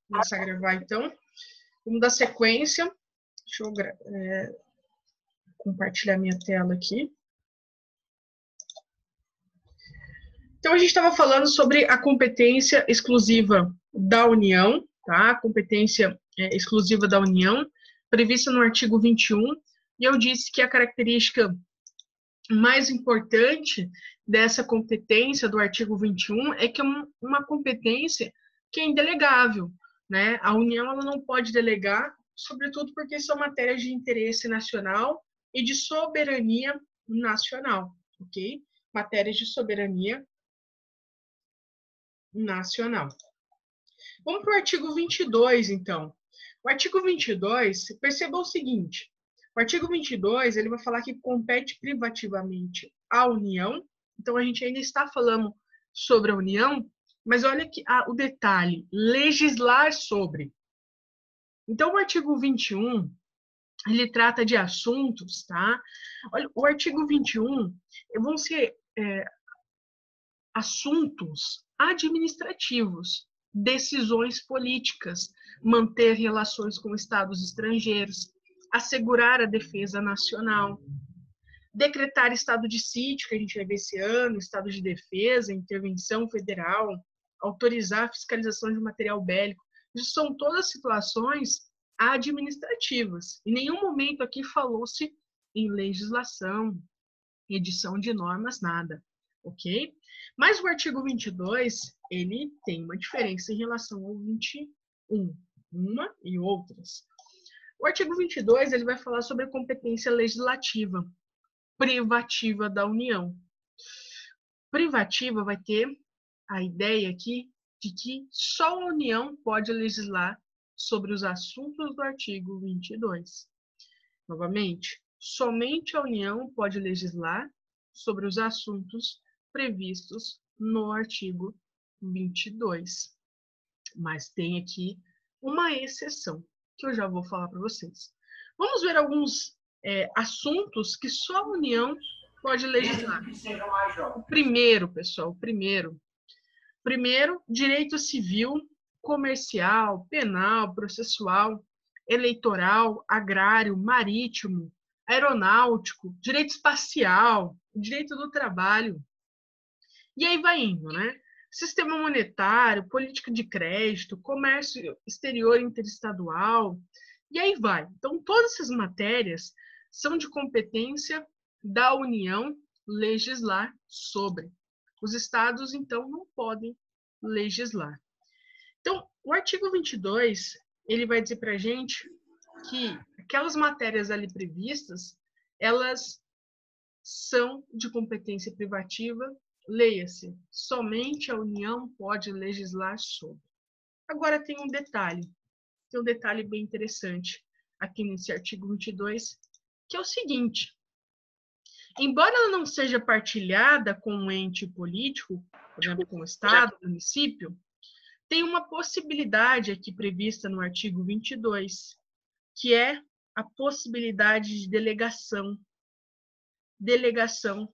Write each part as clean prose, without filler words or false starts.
Começar a gravar, então. Vamos dar sequência. Deixa eu compartilhar minha tela aqui. Então, a gente estava falando sobre a competência exclusiva da União, tá? A competência exclusiva da União, prevista no artigo 21, e eu disse que a característica mais importante dessa competência do artigo 21 é que é uma competência que é indelegável, né? A União ela não pode delegar, sobretudo porque são matérias de interesse nacional e de soberania nacional, ok? Matérias de soberania nacional. Vamos para o artigo 22, então. O artigo 22, perceba o seguinte, o artigo 22, ele vai falar que compete privativamente à União, então a gente ainda está falando sobre a União, mas olha aqui o detalhe, legislar sobre. Então o artigo 21, ele trata de assuntos, tá? Olha, o artigo 21 vão ser assuntos administrativos, decisões políticas, manter relações com estados estrangeiros, assegurar a defesa nacional, decretar estado de sítio, que a gente vai ver esse ano, estado de defesa, intervenção federal, autorizar a fiscalização de material bélico. Isso são todas situações administrativas. Em nenhum momento aqui falou-se em legislação, edição de normas, nada, ok? Mas o artigo 22, ele tem uma diferença em relação ao 21, uma e outras. O artigo 22, ele vai falar sobre a competência legislativa privativa da União. Privativa vai ter a ideia aqui de que só a União pode legislar sobre os assuntos do artigo 22. Novamente, somente a União pode legislar sobre os assuntos previstos no artigo 22. Mas tem aqui uma exceção, que eu já vou falar para vocês. Vamos ver alguns assuntos que só a União pode legislar. O primeiro, pessoal, Primeiro, direito civil, comercial, penal, processual, eleitoral, agrário, marítimo, aeronáutico, direito espacial, direito do trabalho. E aí vai indo, né? Sistema monetário, política de crédito, comércio exterior interestadual, e aí vai. Então, todas essas matérias são de competência da União legislar sobre. Os estados, então, não podem legislar. Então, o artigo 22, ele vai dizer para a gente que aquelas matérias ali previstas, elas são de competência privativa, leia-se, somente a União pode legislar sobre. Agora tem um detalhe bem interessante aqui nesse artigo 22, que é o seguinte: embora ela não seja partilhada com um ente político, por exemplo, com o Estado, município, tem uma possibilidade aqui prevista no artigo 22, que é a possibilidade de delegação.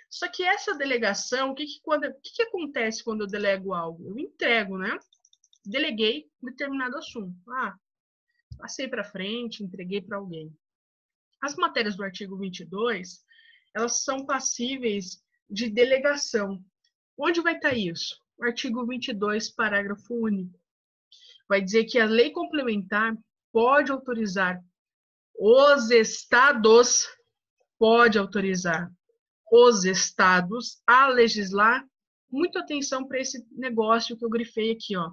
Só que essa delegação, o que acontece quando eu delego algo? Eu entrego, né? Deleguei determinado assunto. Passei para frente, entreguei para alguém. As matérias do artigo 22, elas são passíveis de delegação. Onde vai estar isso? O artigo 22, parágrafo único. Vai dizer que a lei complementar pode autorizar os estados, a legislar. Muita atenção para esse negócio que eu grifei aqui, ó,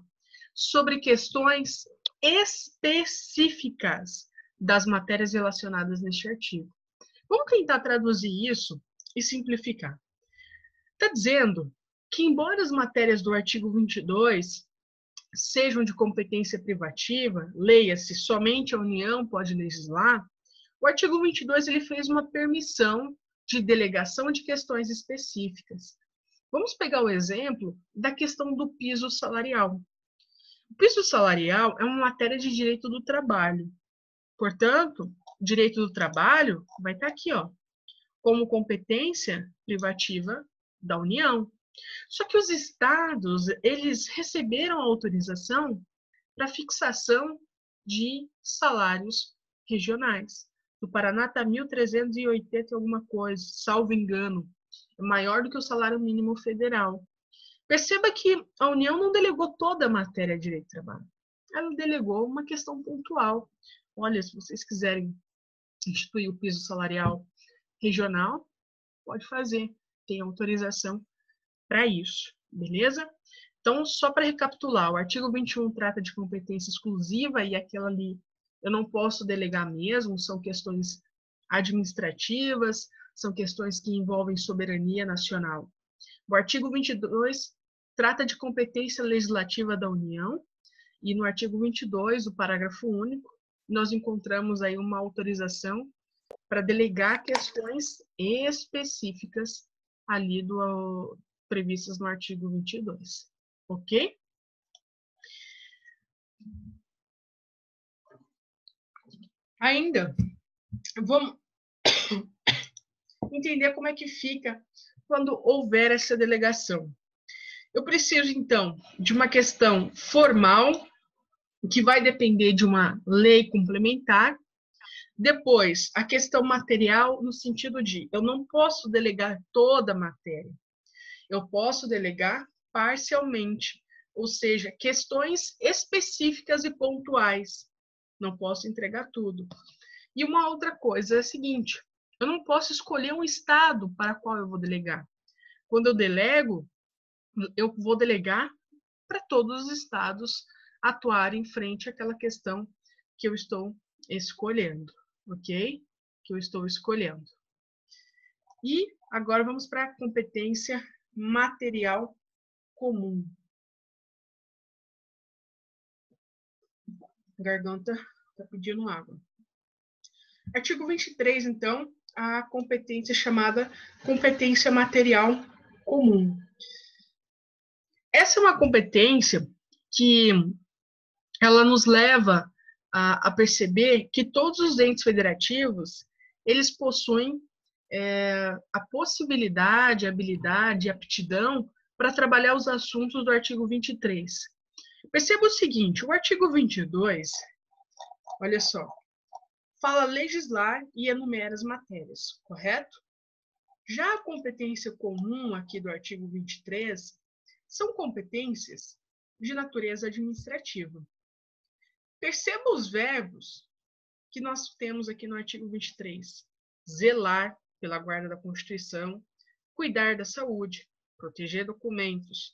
sobre questões específicas das matérias relacionadas neste artigo. Vamos tentar traduzir isso e simplificar. Está dizendo que, embora as matérias do artigo 22 sejam de competência privativa, leia-se, somente a União pode legislar, o artigo 22 ele fez uma permissão de delegação de questões específicas. Vamos pegar o exemplo da questão do piso salarial. O piso salarial é uma matéria de direito do trabalho. Portanto, direito do trabalho vai estar aqui, ó, como competência privativa da União. Só que os estados, eles receberam a autorização para fixação de salários regionais. Do Paraná está 1.380 alguma coisa, salvo engano, é maior do que o salário mínimo federal. Perceba que a União não delegou toda a matéria de direito do trabalho. Ela delegou uma questão pontual. Olha, se vocês quiserem instituir o piso salarial regional, pode fazer, tem autorização para isso, beleza? Então, só para recapitular, o artigo 21 trata de competência exclusiva e aquela ali eu não posso delegar mesmo, são questões administrativas, são questões que envolvem soberania nacional. O artigo 22 trata de competência legislativa da União e no artigo 22, o parágrafo único, nós encontramos aí uma autorização para delegar questões específicas ali previstas no artigo 22, ok? Ainda, vamos entender como é que fica quando houver essa delegação. Eu preciso, então, de uma questão formal, que vai depender de uma lei complementar. Depois, a questão material, no sentido de eu não posso delegar toda a matéria. Eu posso delegar parcialmente, ou seja, questões específicas e pontuais. Não posso entregar tudo. E uma outra coisa é a seguinte, eu não posso escolher um estado para qual eu vou delegar. Quando eu delego, eu vou delegar para todos os estados atuarem frente àquela questão que eu estou escolhendo, ok? Que eu estou escolhendo. E agora vamos para a competência material comum. A garganta está pedindo água. Artigo 23, então, a competência chamada competência material comum. Essa é uma competência que ela nos leva a perceber que todos os entes federativos, eles possuem a possibilidade, a habilidade, a aptidão para trabalhar os assuntos do artigo 23. Perceba o seguinte, o artigo 22, olha só, fala legislar e enumera as matérias, correto? Já a competência comum aqui do artigo 23 são competências de natureza administrativa. Perceba os verbos que nós temos aqui no artigo 23. Zelar pela guarda da Constituição, cuidar da saúde, proteger documentos,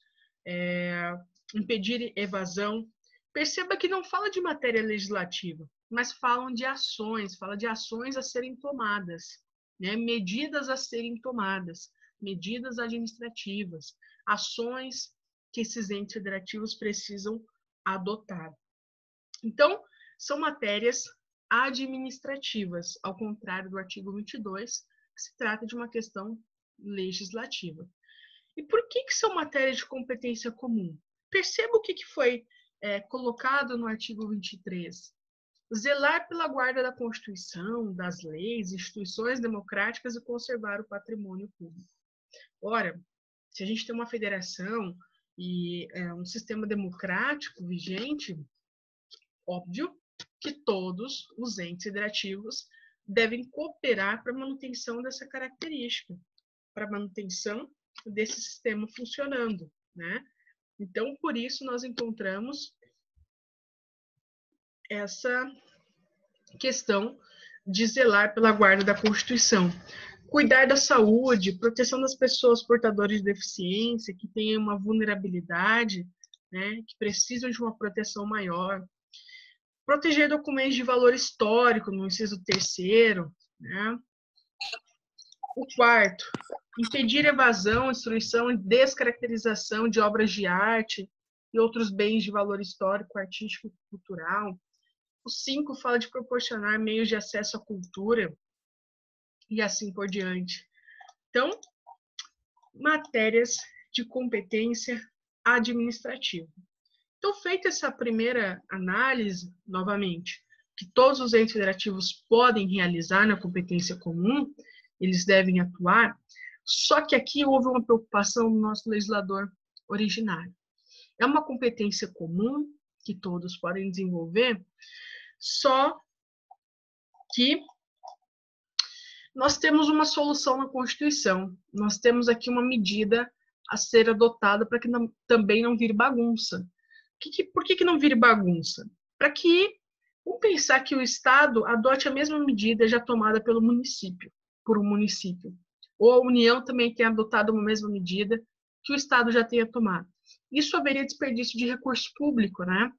impedir evasão. Perceba que não fala de matéria legislativa, mas falam de ações, fala de ações a serem tomadas, né? Medidas a serem tomadas, medidas administrativas, ações que esses entes federativos precisam adotar. Então, são matérias administrativas, ao contrário do artigo 22, que se trata de uma questão legislativa. E por que são matérias de competência comum? Perceba o que foi colocado no artigo 23. Zelar pela guarda da Constituição, das leis, instituições democráticas e conservar o patrimônio público. Ora, se a gente tem uma federação e um sistema democrático vigente, óbvio que todos os entes federativos devem cooperar para a manutenção dessa característica, para a manutenção desse sistema funcionando, né? Então, por isso, nós encontramos essa questão de zelar pela guarda da Constituição. Cuidar da saúde, proteção das pessoas portadoras de deficiência, que têm uma vulnerabilidade, né, que precisam de uma proteção maior. Proteger documentos de valor histórico, no inciso 3º, né? O 4º, impedir evasão, destruição e descaracterização de obras de arte e outros bens de valor histórico, artístico e cultural. O 5 fala de proporcionar meios de acesso à cultura e assim por diante. Então, matérias de competência administrativa. Então, feita essa primeira análise, novamente, que todos os entes federativos podem realizar na competência comum, eles devem atuar, só que aqui houve uma preocupação do nosso legislador originário. É uma competência comum que todos podem desenvolver, só que nós temos uma solução na Constituição. Nós temos aqui uma medida a ser adotada para que também não vire bagunça. Por que não vire bagunça? Para que, vamos pensar que o Estado adote a mesma medida já tomada pelo município, por um município. Ou a União também tenha adotado uma mesma medida que o Estado já tenha tomado. Isso haveria desperdício de recurso público, né?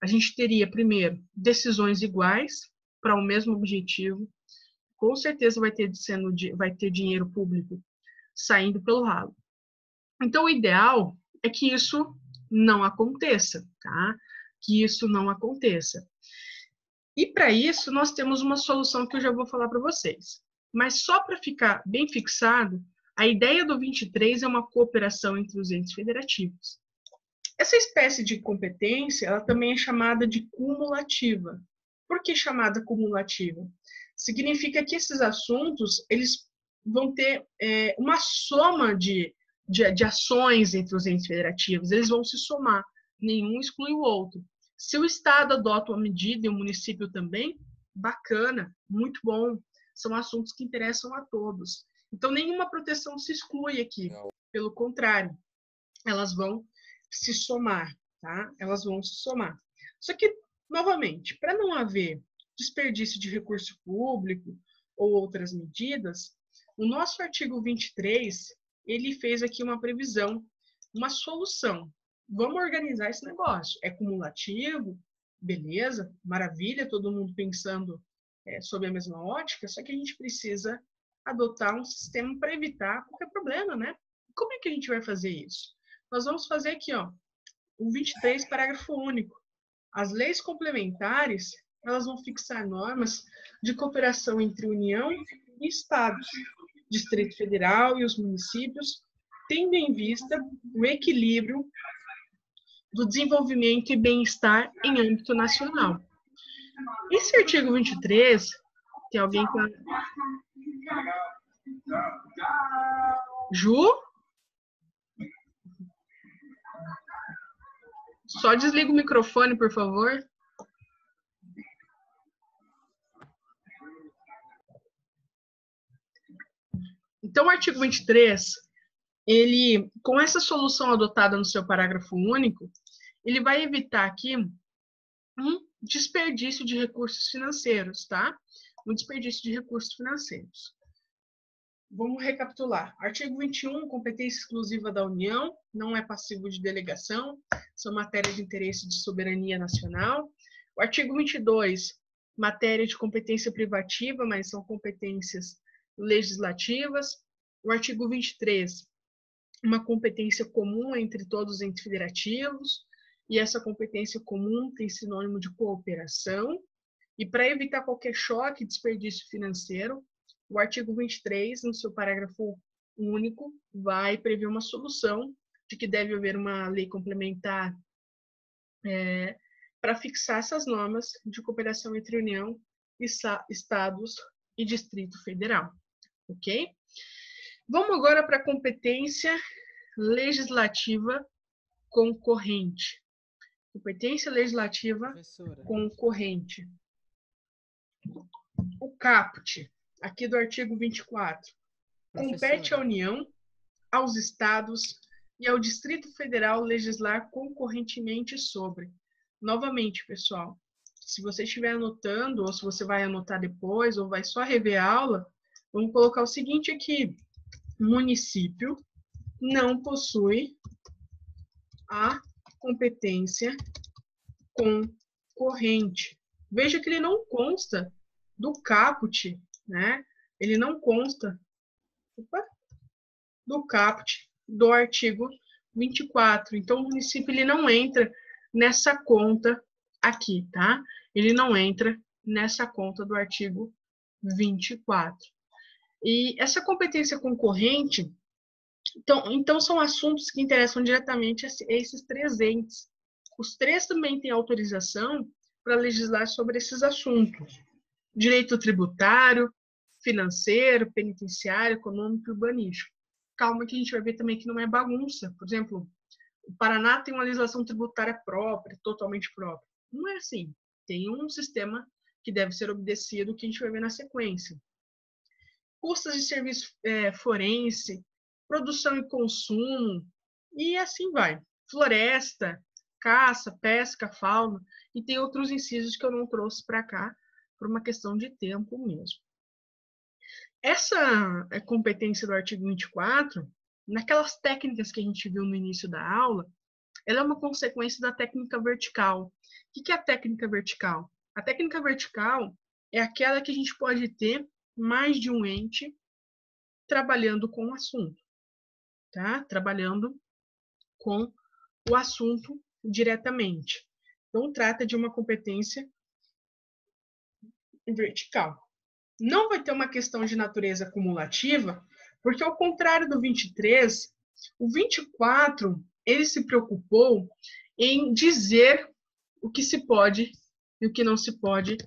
A gente teria, primeiro, decisões iguais para o mesmo objetivo. Com certeza vai ter dinheiro público saindo pelo ralo. Então, o ideal é que isso não aconteça, tá? Que isso não aconteça. E para isso, nós temos uma solução que eu já vou falar para vocês. Mas só para ficar bem fixado, a ideia do 23 é uma cooperação entre os entes federativos. Essa espécie de competência, ela também é chamada de cumulativa. Por que chamada cumulativa? Significa que esses assuntos, eles vão ter uma soma de ações entre os entes federativos, eles vão se somar, nenhum exclui o outro. Se o Estado adota uma medida e o município também, bacana, muito bom, são assuntos que interessam a todos. Então, nenhuma proteção se exclui aqui, pelo contrário, elas vão se somar, tá? Elas vão se somar. Só que, novamente, para não haver desperdício de recurso público ou outras medidas, o nosso artigo 23, ele fez aqui uma previsão, uma solução. Vamos organizar esse negócio. É cumulativo, beleza, maravilha, todo mundo pensando sob a mesma ótica, só que a gente precisa adotar um sistema para evitar qualquer problema, né? Como é que a gente vai fazer isso? Nós vamos fazer aqui, ó, o 23, parágrafo único. As leis complementares, elas vão fixar normas de cooperação entre União e Estados, Distrito Federal e os municípios, tendo em vista o equilíbrio do desenvolvimento e bem-estar em âmbito nacional. Esse artigo 23, tem alguém com... Ju? Só desliga o microfone, por favor. Então, o artigo 23, ele, com essa solução adotada no seu parágrafo único, ele vai evitar aqui um desperdício de recursos financeiros, tá? Um desperdício de recursos financeiros. Vamos recapitular. Artigo 21, competência exclusiva da União, não é passivo de delegação, são matérias de interesse de soberania nacional. O artigo 22, matéria de competência privativa, mas são competências legislativas. O artigo 23, uma competência comum entre todos os entes federativos, e essa competência comum tem sinônimo de cooperação. E para evitar qualquer choque e desperdício financeiro, o artigo 23, no seu parágrafo único, vai prever uma solução de que deve haver uma lei complementar para fixar essas normas de cooperação entre União, Estados e Distrito Federal. Ok? Vamos agora para a competência legislativa concorrente. Competência legislativa concorrente. O caput, aqui do artigo 24, compete à União, aos Estados e ao Distrito Federal legislar concorrentemente sobre. Novamente, pessoal, se você estiver anotando, ou se você vai anotar depois, ou vai só rever a aula, vamos colocar o seguinte aqui: município não possui a competência concorrente. Veja que ele não consta do caput, né? Ele não consta do caput do artigo 24. Então, o município ele não entra nessa conta aqui, tá? Ele não entra nessa conta do artigo 24. E essa competência concorrente, então são assuntos que interessam diretamente a esses três entes. Os três também têm autorização para legislar sobre esses assuntos: direito tributário, financeiro, penitenciário, econômico e urbanístico. Calma que a gente vai ver também que não é bagunça. Por exemplo, o Paraná tem uma legislação tributária própria, totalmente própria. Não é assim. Tem um sistema que deve ser obedecido, que a gente vai ver na sequência. Custas de serviço forense, produção e consumo, e assim vai. Floresta, caça, pesca, fauna, e tem outros incisos que eu não trouxe para cá, por uma questão de tempo mesmo. Essa competência do artigo 24, naquelas técnicas que a gente viu no início da aula, ela é uma consequência da técnica vertical. O que é a técnica vertical? A técnica vertical é aquela que a gente pode ter mais de um ente trabalhando com o assunto, tá? Trabalhando com o assunto diretamente. Então, trata de uma competência vertical. Não vai ter uma questão de natureza cumulativa, porque ao contrário do 23, o 24, ele se preocupou em dizer o que se pode e o que não se pode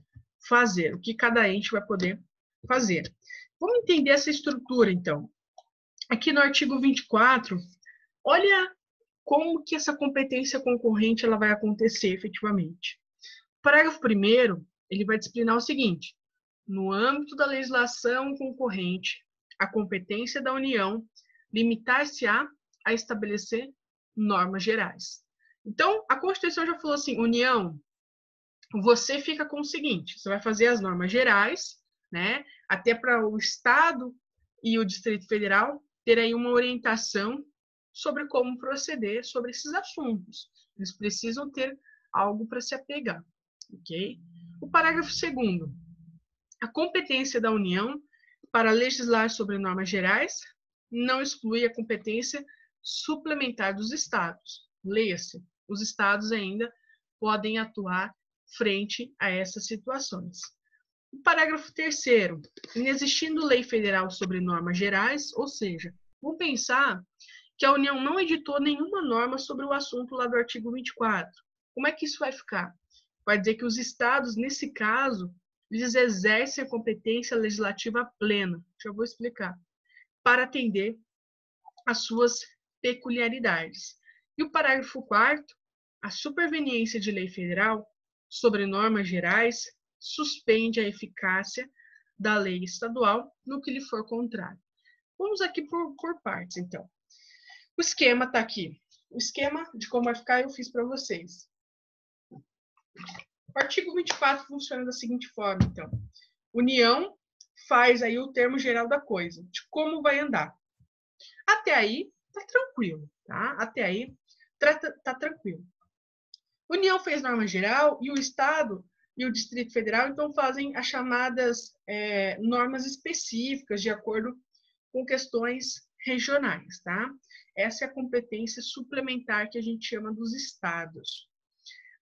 fazer, o que cada ente vai poder fazer. Vamos entender essa estrutura, então. Aqui no artigo 24, olha como que essa competência concorrente ela vai acontecer efetivamente. O parágrafo 1º, ele vai disciplinar o seguinte: no âmbito da legislação concorrente, a competência da União limitar-se-á a estabelecer normas gerais. Então, a Constituição já falou assim, União, você fica com o seguinte, você vai fazer as normas gerais, né, até para o Estado e o Distrito Federal ter aí uma orientação sobre como proceder sobre esses assuntos. Eles precisam ter algo para se apegar, ok? O parágrafo 2º, a competência da União para legislar sobre normas gerais não exclui a competência suplementar dos Estados. Leia-se, os Estados ainda podem atuar frente a essas situações. O parágrafo 3º, inexistindo lei federal sobre normas gerais, ou seja, vamos pensar que a União não editou nenhuma norma sobre o assunto lá do artigo 24. Como é que isso vai ficar? Vai dizer que os Estados, nesse caso, eles exercem a competência legislativa plena, já vou explicar, para atender às suas peculiaridades. E o parágrafo 4º, a superveniência de lei federal sobre normas gerais suspende a eficácia da lei estadual no que lhe for contrário. Vamos aqui por partes, então. O esquema está aqui. O esquema de como vai ficar eu fiz para vocês. O artigo 24 funciona da seguinte forma, então. União faz aí o termo geral da coisa, de como vai andar. Até aí, tá tranquilo, tá? Até aí, tá tranquilo. União fez norma geral e o Estado e o Distrito Federal, então, fazem as chamadas normas específicas de acordo com questões regionais, tá? Essa é a competência suplementar que a gente chama dos Estados.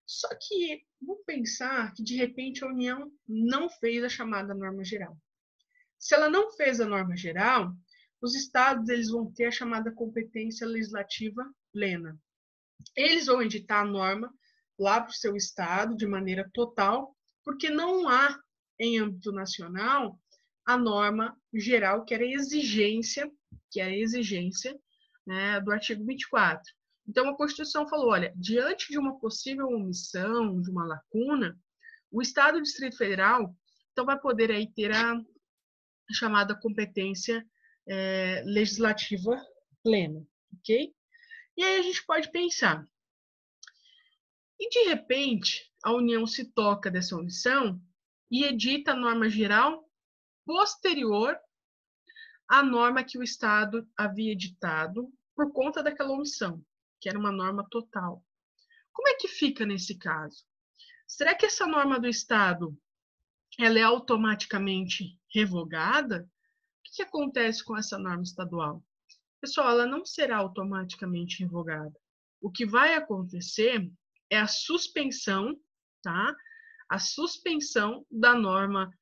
Só que, vamos pensar que, de repente, a União não fez a chamada norma geral. Se ela não fez a norma geral, os Estados eles vão ter a chamada competência legislativa plena. Eles vão editar a norma lá para o seu Estado de maneira total, porque não há, em âmbito nacional, a norma geral, que era a exigência, né, do artigo 24. Então, a Constituição falou, olha, diante de uma possível omissão, de uma lacuna, o Estado e o Distrito Federal então, vai poder aí ter a chamada competência legislativa plena, ok? E aí a gente pode pensar, e de repente a União se toca dessa omissão e edita a norma geral posterior à norma que o Estado havia editado por conta daquela omissão, que era uma norma total. Como é que fica nesse caso? Será que essa norma do Estado ela é automaticamente revogada? O que acontece com essa norma estadual? Pessoal, ela não será automaticamente revogada. O que vai acontecer é a suspensão, tá? A suspensão da norma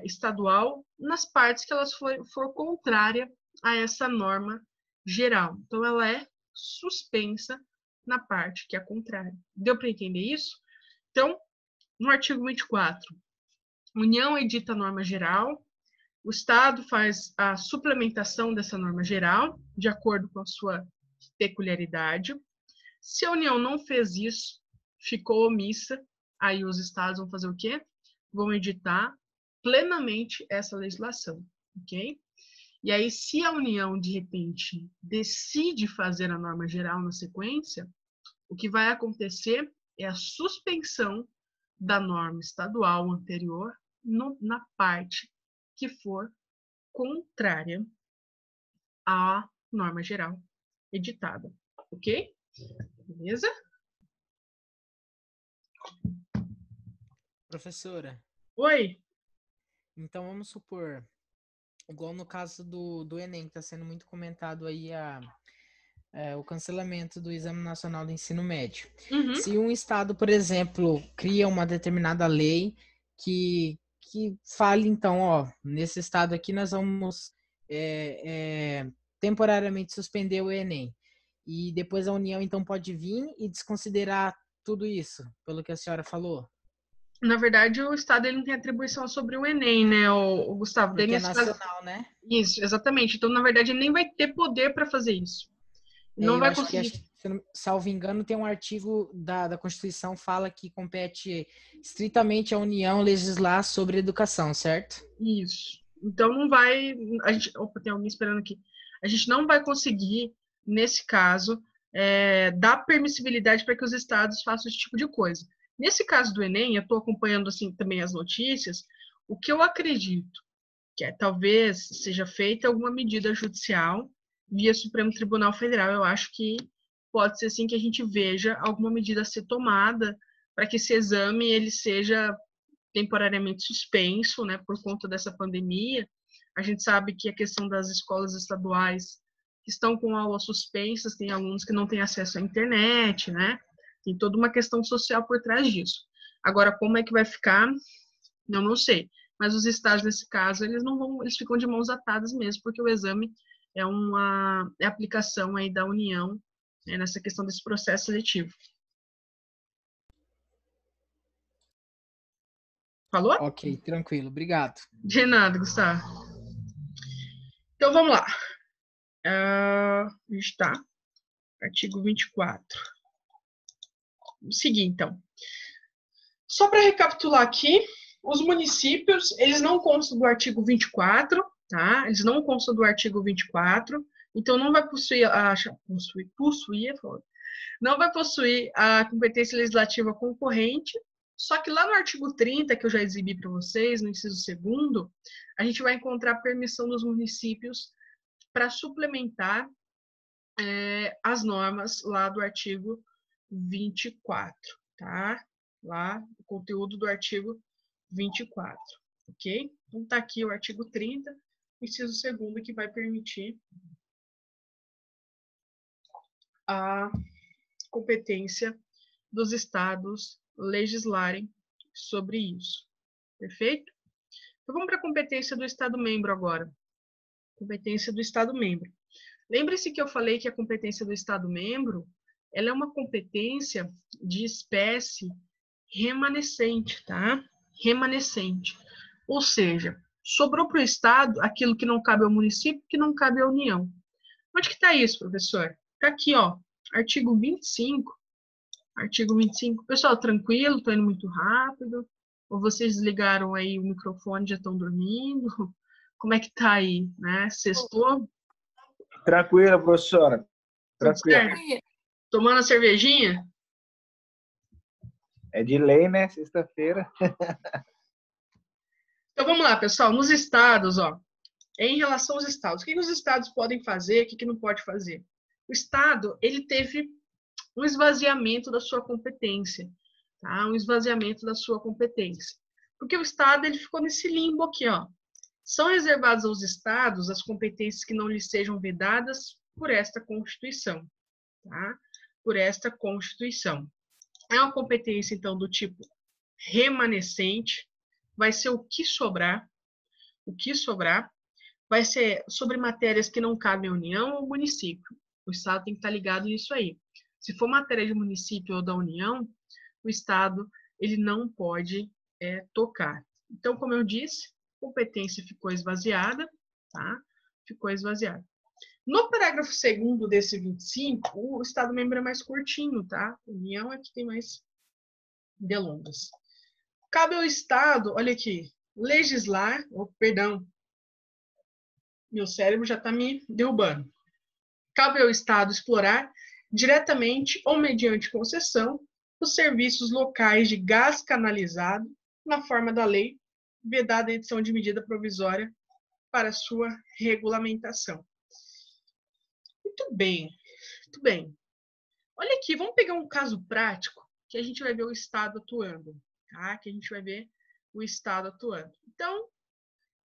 estadual nas partes que ela for contrária a essa norma geral. Então, ela é suspensa na parte que é contrária. Deu para entender isso? Então, no artigo 24, a União edita a norma geral, o Estado faz a suplementação dessa norma geral, de acordo com a sua peculiaridade. Se a União não fez isso, ficou omissa, aí os estados vão fazer o quê? Vão editar plenamente essa legislação, ok? E aí, se a União, de repente, decide fazer a norma geral na sequência, o que vai acontecer é a suspensão da norma estadual anterior na parte que for contrária à norma geral editada, ok? Beleza? Professora, Oi? então vamos supor, igual no caso do Enem, que está sendo muito comentado aí o cancelamento do Exame Nacional do Ensino Médio. Uhum. Se um estado, por exemplo, cria uma determinada lei que fale, então, ó, nesse estado aqui nós vamos temporariamente suspender o Enem. E depois a União, então, pode vir e desconsiderar tudo isso, pelo que a senhora falou? Na verdade, o Estado ele não tem atribuição sobre o Enem, né, o Gustavo? Daí, Porque é nesse caso, nacional, né? isso, exatamente. Então, na verdade, ele nem vai ter poder para fazer isso. Não Eu vai acho que, conseguir. se eu não- salvo engano, tem um artigo da Constituição fala que compete estritamente à União legislar sobre educação, certo? Isso. Então, não vai. Opa, tem alguém esperando aqui. A gente não vai conseguir, nesse caso, dar permissibilidade para que os estados façam esse tipo de coisa. Nesse caso do Enem, eu estou acompanhando assim também as notícias. O que eu acredito que talvez seja feita alguma medida judicial via Supremo Tribunal Federal. Eu acho que pode ser assim que a gente veja alguma medida a ser tomada para que esse exame ele seja temporariamente suspenso, né, por conta dessa pandemia. A gente sabe que a questão das escolas estaduais que estão com aulas suspensas, tem alunos que não têm acesso à internet, né? Tem toda uma questão social por trás disso. Agora, como é que vai ficar? Eu não sei. Mas os estados, nesse caso, eles não vão, eles ficam de mãos atadas mesmo, porque o exame é aplicação aí da União, né, nessa questão desse processo seletivo. Falou? Ok, tranquilo, obrigado. De nada, Gustavo. Então vamos lá. Está. Artigo 24. Vamos seguir, então. Só para recapitular aqui, os municípios, eles não constam do artigo 24, tá? Eles não constam do artigo 24, então não vai não vai possuir a competência legislativa concorrente, só que lá no artigo 30, que eu já exibi para vocês, no inciso 2º, a gente vai encontrar a permissão dos municípios para suplementar as normas lá do artigo 24, tá? Lá, o conteúdo do artigo 24, ok? Então, tá aqui o artigo 30, inciso 2º, que vai permitir a competência dos estados legislarem sobre isso. Perfeito? Então, vamos para a competência do Estado-membro agora. Competência do Estado-membro. Lembre-se que eu falei que a competência do Estado-membro ela é uma competência de espécie remanescente, tá? Remanescente. Ou seja, sobrou para o Estado aquilo que não cabe ao município, que não cabe à União. Onde que está isso, professor? Está aqui, ó, artigo 25. Artigo 25. Pessoal, tranquilo? Estou indo muito rápido? Ou vocês desligaram aí o microfone e já estão dormindo? Como é que tá aí, né? Sextou? Tranquilo, professora. Tudo Tranquilo. certo? Tomando a cervejinha? É de lei, né? Sexta-feira. Então vamos lá, pessoal. Nos estados, ó, em relação aos estados, o que os estados podem fazer, o que não pode fazer? O estado, ele teve um esvaziamento da sua competência, tá? Um esvaziamento da sua competência. Porque o estado, ele ficou nesse limbo aqui, ó. São reservadas aos estados as competências que não lhes sejam vedadas por esta Constituição, tá? Por esta Constituição. É uma competência, então, do tipo remanescente, vai ser o que sobrar, vai ser sobre matérias que não cabem à União ou município. O Estado tem que estar ligado nisso aí. Se for matéria de município ou da União, o Estado ele não pode tocar. Então, como eu disse, competência ficou esvaziada, tá? Ficou esvaziada. No parágrafo 2º desse 25, o Estado membro é mais curtinho, tá? A União é que tem mais delongas. Cabe ao Estado, olha aqui, legislar, perdão, meu cérebro já está me derrubando. Cabe ao Estado explorar, diretamente ou mediante concessão, os serviços locais de gás canalizado, na forma da lei, vedada a edição de medida provisória para sua regulamentação. Muito bem, muito bem. Olha aqui, vamos pegar um caso prático que a gente vai ver o Estado atuando, tá? Que a gente vai ver o Estado atuando. Então,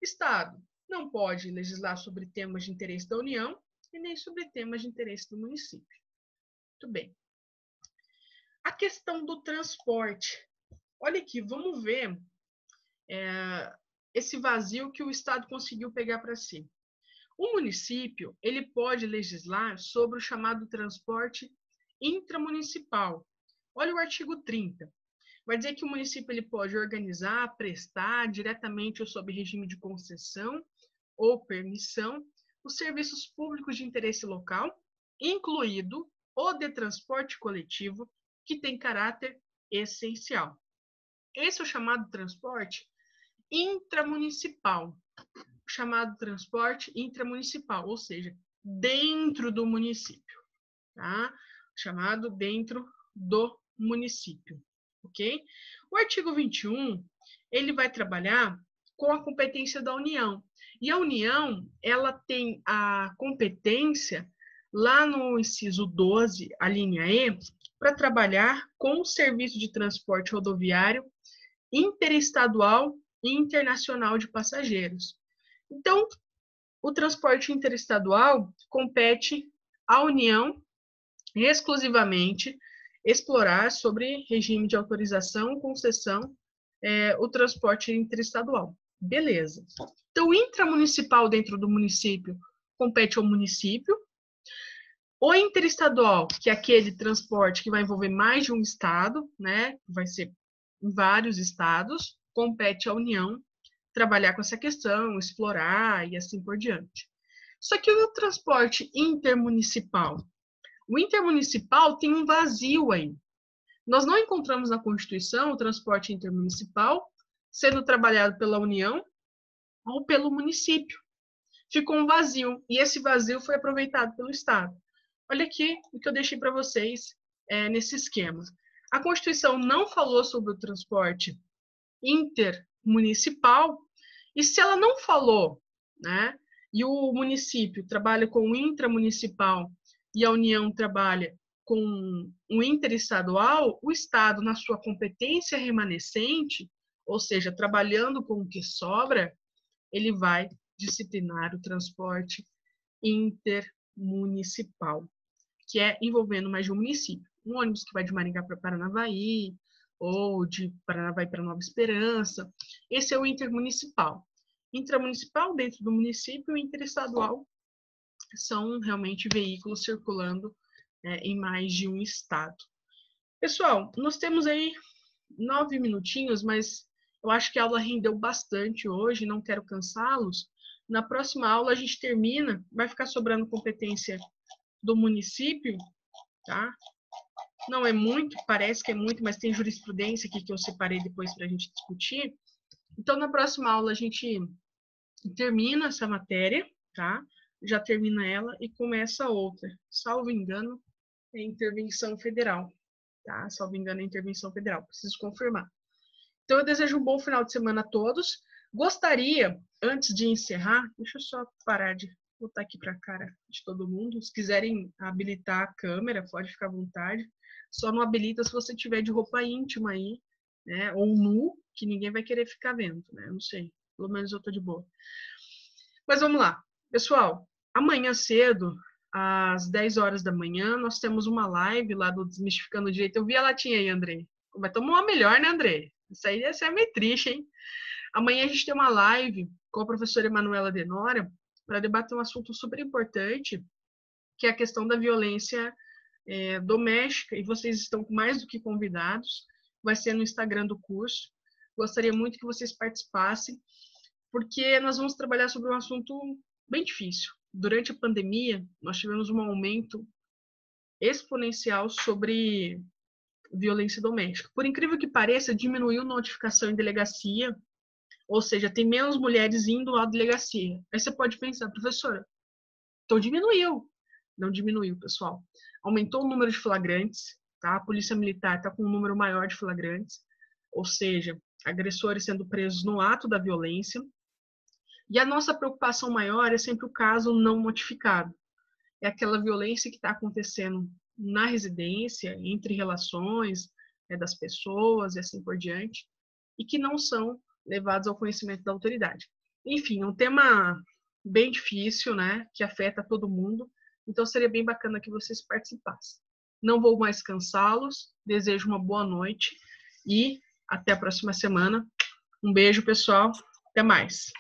Estado não pode legislar sobre temas de interesse da União e nem sobre temas de interesse do município. Muito bem. A questão do transporte. Olha aqui, vamos ver esse vazio que o Estado conseguiu pegar para si. O município, ele pode legislar sobre o chamado transporte intramunicipal. Olha o artigo 30. Vai dizer que o município ele pode organizar, prestar diretamente ou sob regime de concessão ou permissão os serviços públicos de interesse local, incluído o de transporte coletivo, que tem caráter essencial. Esse é o chamado transporte intramunicipal. Chamado transporte intramunicipal, ou seja, dentro do município, tá? Chamado dentro do município, ok? O artigo 21, ele vai trabalhar com a competência da União. E a União, ela tem a competência, lá no inciso 12, a linha E, para trabalhar com o serviço de transporte rodoviário interestadual e internacional de passageiros. Então, o transporte interestadual compete à União exclusivamente explorar sobre regime de autorização, concessão, o transporte interestadual. Beleza. Então, o intramunicipal dentro do município compete ao município. O interestadual, que é aquele transporte que vai envolver mais de um estado, né? Vai ser em vários estados, compete à União trabalhar com essa questão, explorar e assim por diante. Só que o transporte intermunicipal? O intermunicipal tem um vazio aí. Nós não encontramos na Constituição o transporte intermunicipal sendo trabalhado pela União ou pelo município. Ficou um vazio, e esse vazio foi aproveitado pelo Estado. Olha aqui o que eu deixei para vocês nesse esquema. A Constituição não falou sobre o transporte intermunicipal, e se ela não falou, né, e o município trabalha com o intramunicipal e a União trabalha com o interestadual, o Estado, na sua competência remanescente, ou seja, trabalhando com o que sobra, ele vai disciplinar o transporte intermunicipal, que é envolvendo mais de um município. Um ônibus que vai de Maringá para Paranavaí, ou de Paranavaí para Nova Esperança. Esse é o intermunicipal. Intramunicipal, dentro do município, e interestadual são realmente veículos circulando em mais de um estado. Pessoal, nós temos aí 9 minutinhos, mas eu acho que a aula rendeu bastante hoje, não quero cansá-los. Na próxima aula a gente termina, vai ficar sobrando competência do município, tá? Não é muito, parece que é muito, mas tem jurisprudência aqui que eu separei depois para a gente discutir. Então, na próxima aula a gente termina essa matéria, tá? Já termina ela e começa outra. Salvo engano, é intervenção federal, tá? Salvo engano, é intervenção federal. Preciso confirmar. Então, eu desejo um bom final de semana a todos. Gostaria, antes de encerrar, deixa eu só parar de botar aqui para a cara de todo mundo. Se quiserem habilitar a câmera, pode ficar à vontade. Só não habilita se você tiver de roupa íntima aí, né? Ou nu, que ninguém vai querer ficar vendo, né? Não sei. Pelo menos eu tô de boa. Mas vamos lá. Pessoal, amanhã cedo, às 10 horas da manhã, nós temos uma live lá do Desmistificando o Direito. Eu vi a latinha aí, Andrei. Mas toma uma melhor, né, Andrei? Isso aí é meio triste, hein? Amanhã a gente tem uma live com a professora Emanuela Denora para debater um assunto super importante, que é a questão da violência doméstica, e vocês estão mais do que convidados. Vai ser no Instagram do curso. Gostaria muito que vocês participassem, porque nós vamos trabalhar sobre um assunto bem difícil, durante a pandemia, nós tivemos um aumento exponencial sobre violência doméstica. Por incrível que pareça, diminuiu notificação em delegacia, ou seja, tem menos mulheres indo à delegacia. Aí você pode pensar, professora, então diminuiu. Não diminuiu, pessoal. Aumentou o número de flagrantes, tá? A Polícia Militar está com um número maior de flagrantes, ou seja, agressores sendo presos no ato da violência. E a nossa preocupação maior é sempre o caso não notificado. É aquela violência que está acontecendo na residência, entre relações das pessoas e assim por diante, e que não são levados ao conhecimento da autoridade. Enfim, é um tema bem difícil, né, que afeta todo mundo, então seria bem bacana que vocês participassem. Não vou mais cansá-los, desejo uma boa noite e até a próxima semana. Um beijo, pessoal, até mais.